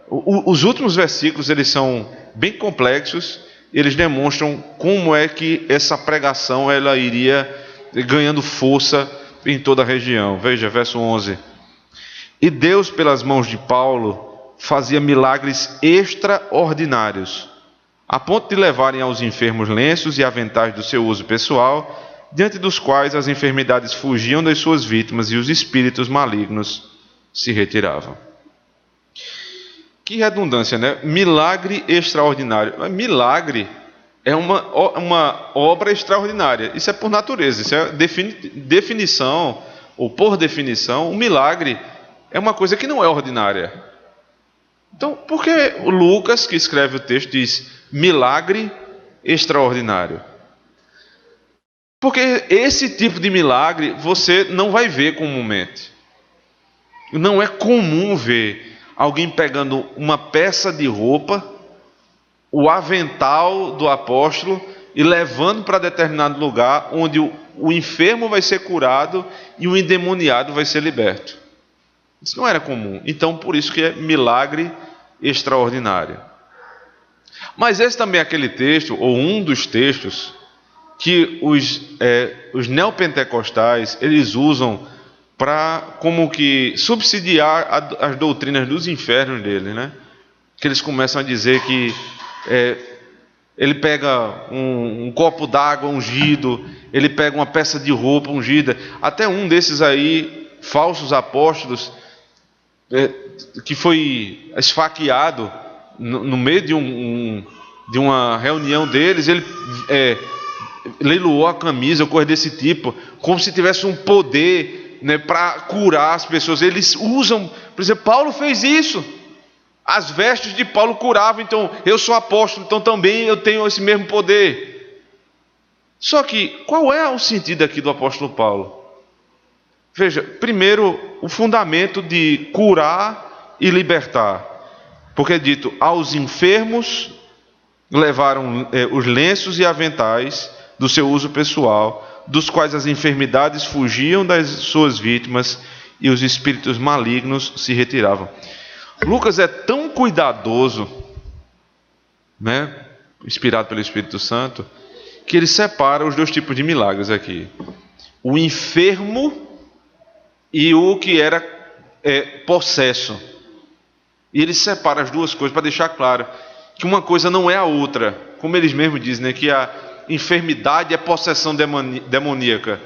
os últimos versículos, eles são bem complexos. Eles demonstram como é que essa pregação ela iria ganhando força em toda a região. Veja, verso 11. E Deus, pelas mãos de Paulo, fazia milagres extraordinários, a ponto de levarem aos enfermos lenços e aventais do seu uso pessoal, diante dos quais as enfermidades fugiam das suas vítimas e os espíritos malignos se retiravam. Que redundância, né? Milagre extraordinário. Milagre é uma obra extraordinária. Isso é por natureza, isso é definição, ou por definição, um milagre é uma coisa que não é ordinária. Então, por que o Lucas, que escreve o texto, diz milagre extraordinário? Porque esse tipo de milagre você não vai ver comumente. Não é comum ver alguém pegando uma peça de roupa, o avental do apóstolo, e levando para determinado lugar onde o enfermo vai ser curado e o endemoniado vai ser liberto. Isso não era comum. Então, por isso que é milagre extraordinário. Mas esse também é aquele texto, ou um dos textos, que os neopentecostais eles usam para como que subsidiar as doutrinas dos infernos deles, né? Que eles começam a dizer que ele pega um copo d'água ungido, ele pega uma peça de roupa ungida. Até um desses aí, falsos apóstolos, que foi esfaqueado no meio de uma reunião deles, ele leiloou a camisa, coisa desse tipo, como se tivesse um poder, né, para curar as pessoas. Eles usam, por exemplo, Paulo fez isso. As vestes de Paulo curavam, então eu sou apóstolo, então também eu tenho esse mesmo poder. Só que, qual é o sentido aqui do apóstolo Paulo? Veja, primeiro, o fundamento de curar e libertar. Porque é dito, aos enfermos levaram os lenços e aventais do seu uso pessoal, dos quais as enfermidades fugiam das suas vítimas e os espíritos malignos se retiravam. Lucas é tão cuidadoso, né, inspirado pelo Espírito Santo, que ele separa os 2 tipos de milagres aqui. O enfermo e o que era possesso. E ele separa as 2 coisas para deixar claro que uma coisa não é a outra. Como eles mesmos dizem, né, que a enfermidade é possessão demoníaca.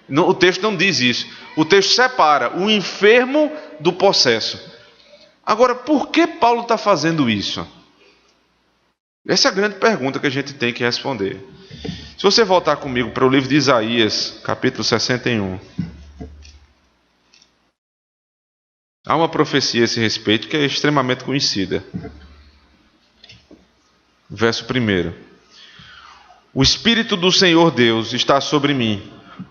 O texto não diz isso. O texto separa o enfermo do possesso. Agora, por que Paulo está fazendo isso? Essa é a grande pergunta que a gente tem que responder. Se você voltar comigo para o livro de Isaías, capítulo 61. Há uma profecia a esse respeito que é extremamente conhecida. Verso 1. O Espírito do Senhor Deus está sobre mim,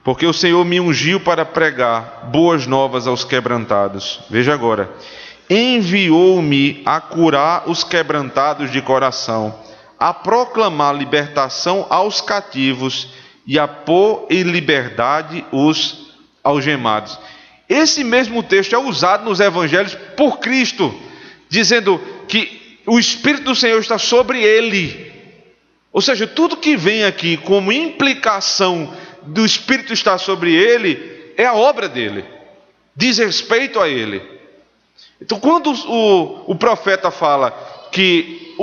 porque o Senhor me ungiu para pregar boas novas aos quebrantados. Veja agora. Enviou-me a curar os quebrantados de coração, a proclamar libertação aos cativos e a pôr em liberdade os algemados. Esse mesmo texto é usado nos evangelhos por Cristo, dizendo que o Espírito do Senhor está sobre ele. Ou seja, tudo que vem aqui como implicação do Espírito estar sobre ele, é a obra dele, diz respeito a ele. Então, quando o profeta fala que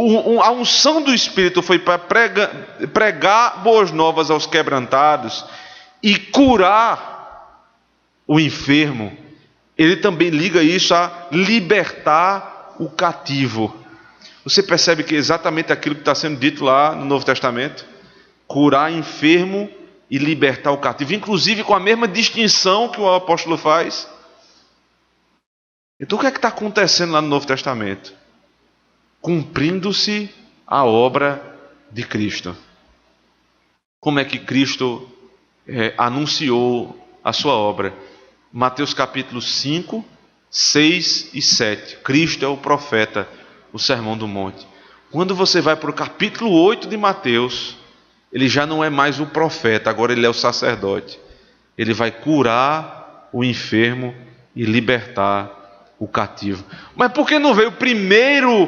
a unção do Espírito foi para pregar boas novas aos quebrantados e curar o enfermo, ele também liga isso a libertar o cativo. Você percebe que é exatamente aquilo que está sendo dito lá no Novo Testamento? Curar enfermo e libertar o cativo, inclusive com a mesma distinção que o apóstolo faz. Então o que é que está acontecendo lá no Novo Testamento? Cumprindo-se a obra de Cristo. Como é que Cristo anunciou a sua obra? Mateus capítulo 5, 6 e 7. Cristo é o profeta, o Sermão do Monte. Quando você vai para o capítulo 8 de Mateus, ele já não é mais o profeta, agora ele é o sacerdote. Ele vai curar o enfermo e libertar o cativo. Mas por que não veio primeiro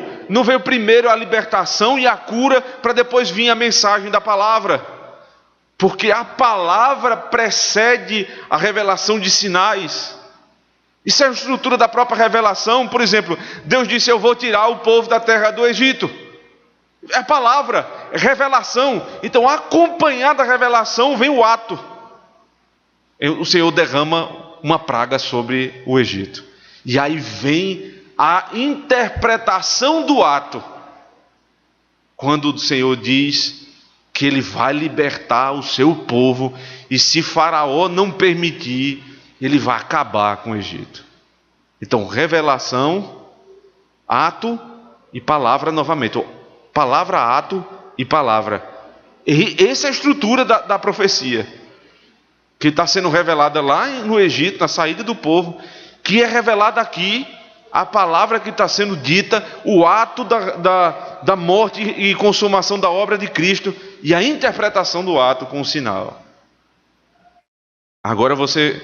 a libertação e a cura para depois vir a mensagem da palavra? Porque a palavra precede a revelação de sinais. Isso é a estrutura da própria revelação. Por exemplo, Deus disse: eu vou tirar o povo da terra do Egito. É a palavra, é revelação. Então, acompanhado da revelação, vem o ato. O Senhor derrama uma praga sobre o Egito. E aí vem a interpretação do ato. Quando o Senhor diz que Ele vai libertar o seu povo, e se Faraó não permitir, Ele vai acabar com o Egito. Então, revelação, ato e palavra novamente. Palavra, ato e palavra. E essa é a estrutura da profecia, que está sendo revelada lá no Egito, na saída do povo, que é revelada aqui, a palavra que está sendo dita, o ato da morte e consumação da obra de Cristo, e a interpretação do ato com o sinal. Agora você,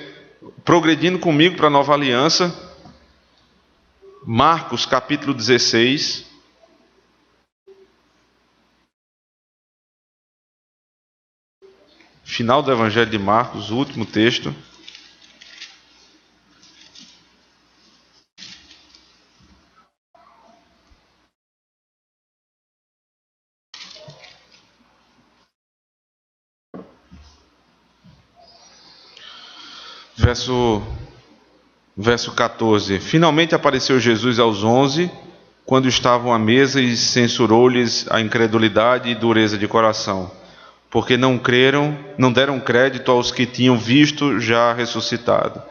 progredindo comigo para a nova aliança, Marcos capítulo 16, final do Evangelho de Marcos, o último texto. Verso 14. Finalmente apareceu Jesus aos 11, quando estavam à mesa, e censurou-lhes a incredulidade e dureza de coração, porque não deram crédito aos que tinham visto já ressuscitado.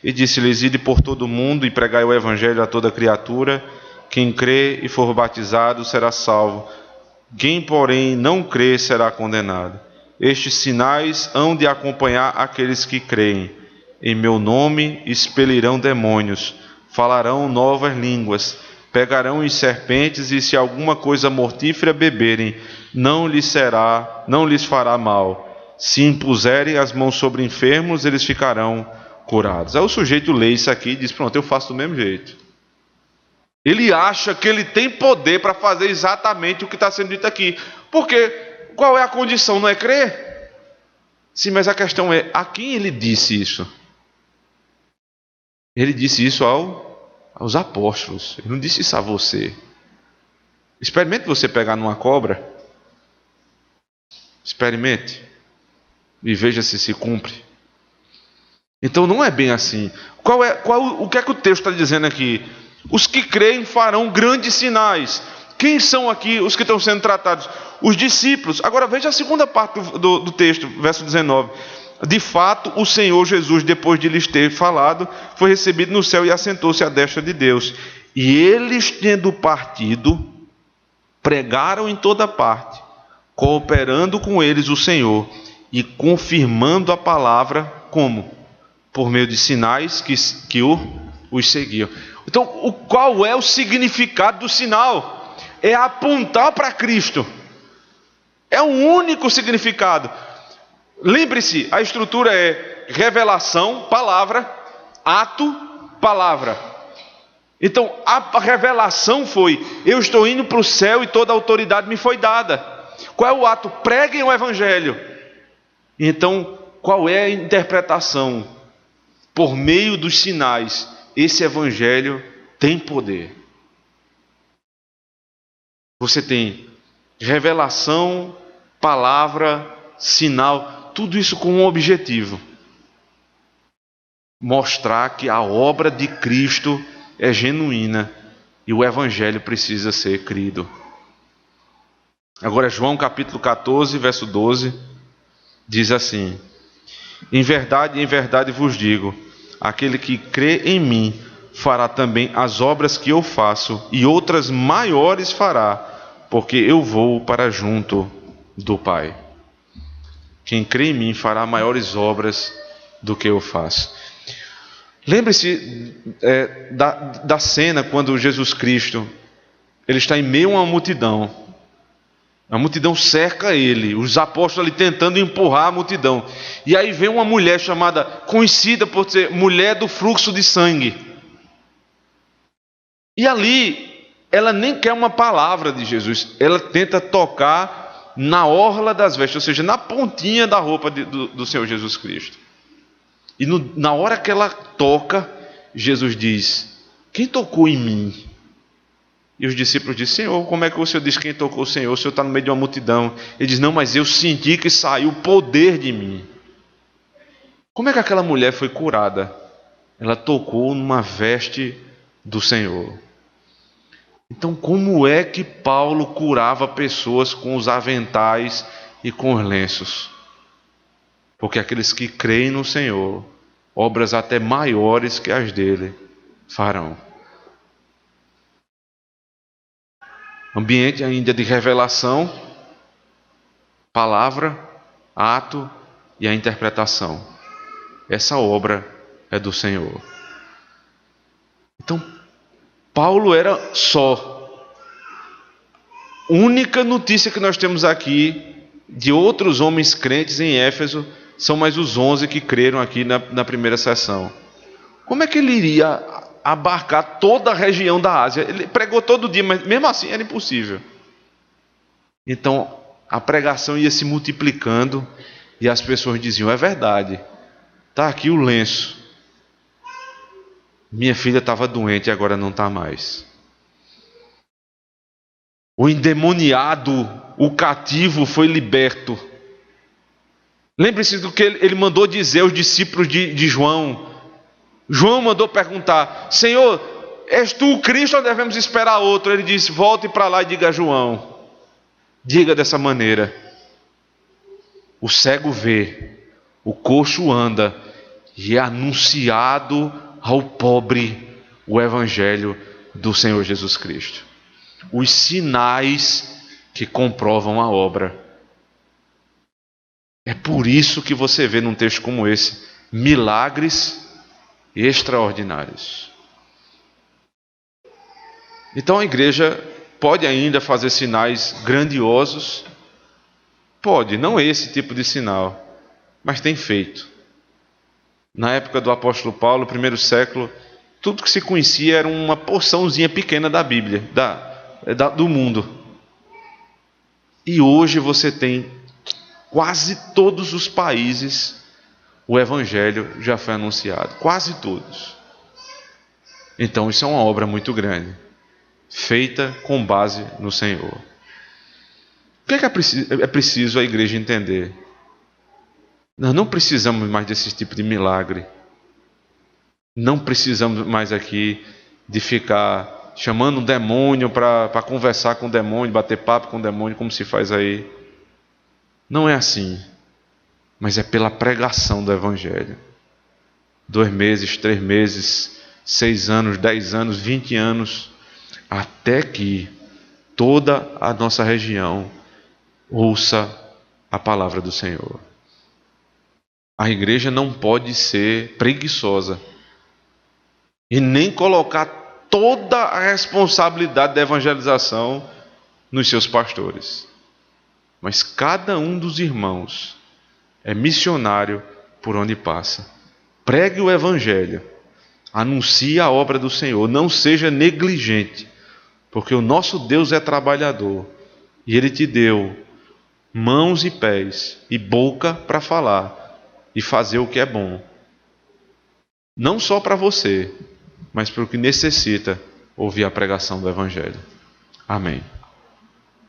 E disse-lhes: ide por todo o mundo e pregai o evangelho a toda criatura. Quem crê e for batizado será salvo. Quem, porém, não crê será condenado. Estes sinais hão de acompanhar aqueles que creem. Em meu nome expelirão demônios, falarão novas línguas, pegarão em serpentes, e se alguma coisa mortífera beberem, não lhes fará mal. Se impuserem as mãos sobre enfermos, eles ficarão curados. Aí o sujeito lê isso aqui e diz: pronto, eu faço do mesmo jeito. Ele acha que ele tem poder para fazer exatamente o que está sendo dito aqui. Porque qual é a condição? Não é crer? Sim, mas a questão é: a quem ele disse isso? Ele disse isso aos apóstolos. Ele não disse isso a você. Experimente você pegar numa cobra. Experimente. E veja se cumpre. Então não é bem assim. O que é que o texto está dizendo aqui? Os que creem farão grandes sinais. Quem são aqui os que estão sendo tratados? Os discípulos. Agora veja a segunda parte do texto, verso 19. De fato, o Senhor Jesus, depois de lhes ter falado, foi recebido no céu e assentou-se à destra de Deus. E eles, tendo partido, pregaram em toda parte, cooperando com eles o Senhor e confirmando a palavra, como? Por meio de sinais que os seguiam. Então, qual é o significado do sinal? É apontar para Cristo. É o único significado. Lembre-se, a estrutura é revelação, palavra, ato, palavra. Então, a revelação foi: eu estou indo para o céu e toda a autoridade me foi dada. Qual é o ato? Preguem o evangelho. Então, qual é a interpretação? Por meio dos sinais, esse evangelho tem poder. Você tem revelação, palavra, sinal, tudo isso com um objetivo: mostrar que a obra de Cristo é genuína e o Evangelho precisa ser crido. Agora, João capítulo 14, verso 12, diz assim: em verdade vos digo, aquele que crê em mim fará também as obras que eu faço, e outras maiores fará, porque eu vou para junto do Pai. Quem crê em mim fará maiores obras do que eu faço. Lembre-se da cena quando Jesus Cristo ele está em meio a uma multidão. A multidão cerca ele, os apóstolos ali tentando empurrar a multidão. E aí vem uma mulher conhecida por ser mulher do fluxo de sangue. E ali, ela nem quer uma palavra de Jesus. Ela tenta tocar na orla das vestes, ou seja, na pontinha da roupa do Senhor Jesus Cristo. E na hora que ela toca, Jesus diz: quem tocou em mim? E os discípulos dizem: Senhor, como é que o Senhor diz quem tocou o Senhor? O Senhor está no meio de uma multidão. Ele diz: não, mas eu senti que saiu poder de mim. Como é que aquela mulher foi curada? Ela tocou numa veste do Senhor. Então, como é que Paulo curava pessoas com os aventais e com os lenços? Porque aqueles que creem no Senhor, obras até maiores que as dele farão. Ambiente ainda de revelação, palavra, ato e a interpretação. Essa obra é do Senhor. Então, Paulo era só. Única notícia que nós temos aqui de outros homens crentes em Éfeso são mais os 11 que creram aqui na primeira sessão. Como é que ele iria abarcar toda a região da Ásia? Ele pregou todo dia, mas mesmo assim era impossível. Então, a pregação ia se multiplicando e as pessoas diziam: é verdade, está aqui o lenço. Minha filha estava doente e agora não está mais. O endemoniado, o cativo foi liberto. Lembre-se do que ele mandou dizer aos discípulos de João. João mandou perguntar: Senhor, és tu o Cristo ou devemos esperar outro? Ele disse: volte para lá e diga a João. Diga dessa maneira: o cego vê, o coxo anda, e é anunciado ao pobre o Evangelho do Senhor Jesus Cristo. Os sinais que comprovam a obra. É por isso que você vê num texto como esse milagres extraordinários. Então a igreja pode ainda fazer sinais grandiosos? Pode, não esse tipo de sinal, mas tem feito. Na época do apóstolo Paulo, no primeiro século, tudo que se conhecia era uma porçãozinha pequena da Bíblia, do mundo. E hoje você tem quase todos os países, o Evangelho já foi anunciado. Quase todos. Então isso é uma obra muito grande, feita com base no Senhor. O que é preciso a igreja entender? Nós não precisamos mais desse tipo de milagre. Não precisamos mais aqui de ficar chamando um demônio para conversar com o demônio, bater papo com o demônio, como se faz aí. Não é assim, mas é pela pregação do Evangelho. 2 meses, 3 meses, 6 anos, 10 anos, 20 anos, até que toda a nossa região ouça a palavra do Senhor. A igreja não pode ser preguiçosa e nem colocar toda a responsabilidade da evangelização nos seus pastores. Mas cada um dos irmãos é missionário por onde passa. Pregue o Evangelho, anuncie a obra do Senhor, não seja negligente, porque o nosso Deus é trabalhador e Ele te deu mãos e pés e boca para falar e fazer o que é bom. Não só para você, mas para o que necessita ouvir a pregação do Evangelho. Amém.